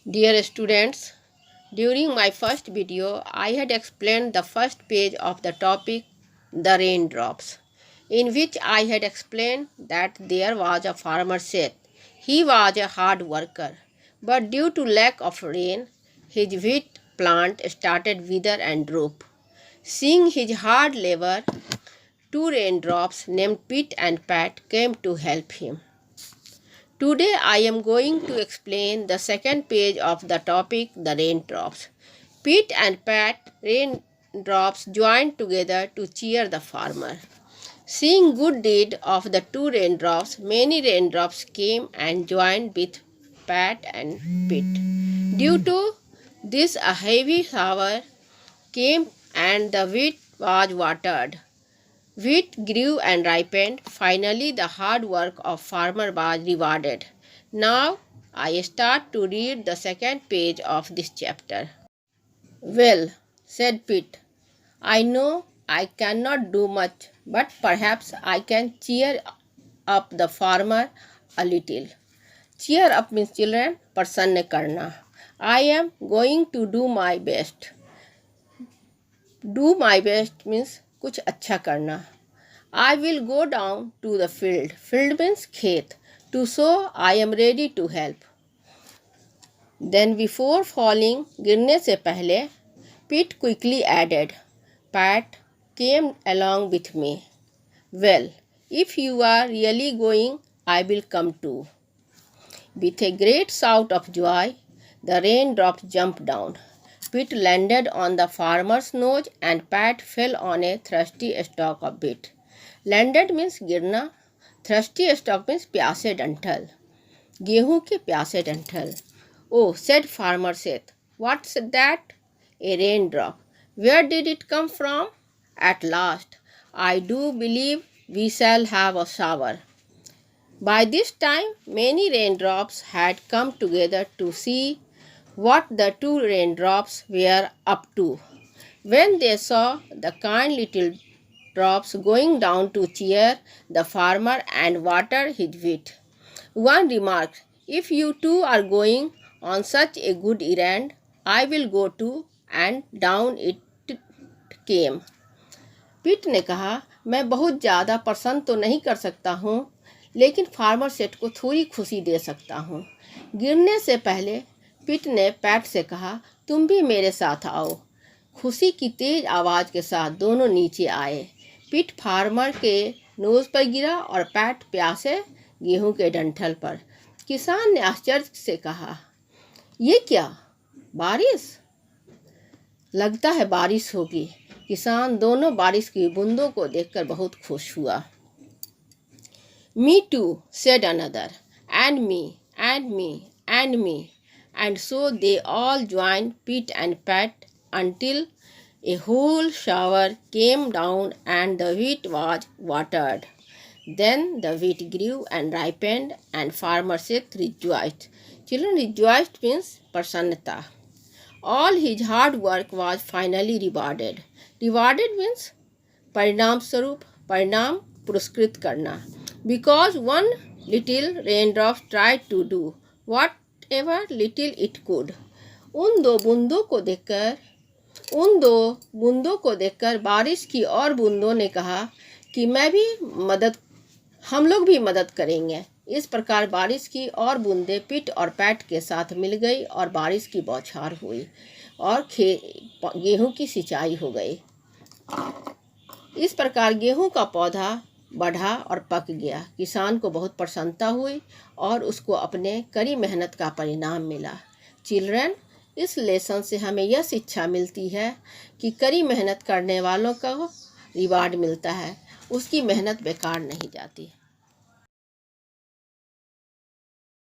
Dear students, during my first video, I had explained the first page of the topic, the raindrops, in which I had explained that there was a farmer Seth. He was a hard worker, but due to lack of rain, his wheat plant started wither and droop. Seeing his hard labor, two raindrops named Pete and Pat came to help him. Today I am going to explain the second page of the topic, the raindrops. Pete and Pat raindrops joined together to cheer the farmer. Seeing good deed of the two raindrops, many raindrops came and joined with Pat and Pete. Due to this, a heavy shower came and the wheat was watered. Wheat grew and ripened. Finally, the hard work of farmer was rewarded. Now, I start to read the second page of this chapter. Well, said Pete, I know I cannot do much, but perhaps I can cheer up the farmer a little. Cheer up means children, प्रसन्न करना. I am going to do my best. Do my best means कुछ अच्छा करना. I will go down to the field. Field means खेत. To sow, I am ready to help. Then before falling, गिरने से पहले, Pete quickly added, Pat came along with me. Well, if you are really going, I will come too. With a great shout of joy, the raindrops jumped down. Pete landed on the farmer's nose and Pat fell on a thirsty stalk of wheat. Landed means गिरना, thirsty stalk means प्यासे डंठल, गेहूं के प्यासे डंठल. Oh, said farmer Seth, what's that? A raindrop. Where did it come from? At last, I do believe we shall have a shower. By this time, many raindrops had come together to see what the two raindrops were up to. When they saw the kind little drops going down to cheer the farmer and water his wheat, one remarked, if you two are going on such a good errand, I will go too, and down it came. पीट ने कहा, मैं बहुत ज़्यादा प्रसन्न तो नहीं कर सकता हूँ, लेकिन फार्मर सेठ को थोड़ी खुशी दे सकता हूँ. गिरने से पहले पीट ने पैट से कहा, तुम भी मेरे साथ आओ. खुशी की तेज आवाज़ के साथ दोनों नीचे आए. पीट फार्मर के नोज पर गिरा और पैट प्यासे गेहूं के डंठल पर. किसान ने आश्चर्य से कहा, ये क्या, बारिश? लगता है बारिश होगी. किसान दोनों बारिश की बूंदों को देखकर बहुत खुश हुआ. Me too, said another, and me, and me, and me. And so they all joined Pete and Pat until a whole shower came down and the wheat was watered. Then the wheat grew and ripened and farmer Seth rejoiced. Children, rejoiced means prasannata. All his hard work was finally rewarded. Rewarded means परिणाम स्वरूप, परिणाम पुरस्कृत करना. Because one little raindrop tried to do whatever little it could. उन दो बूंदों को देखकर बारिश की और बूंदों ने कहा कि हम लोग भी मदद करेंगे. इस प्रकार बारिश की और बूंदें पिट और पैट के साथ मिल गई और बारिश की बौछार हुई और गेहूं की सिंचाई हो गई. इस प्रकार गेहूं का पौधा बढ़ा और पक गया. किसान को बहुत प्रसन्नता हुई और उसको अपने कड़ी मेहनत का परिणाम मिला. चिल्ड्रन, इस लेसन से हमें यह शिक्षा मिलती है कि कड़ी मेहनत करने वालों को रिवार्ड मिलता है, उसकी मेहनत बेकार नहीं जाती.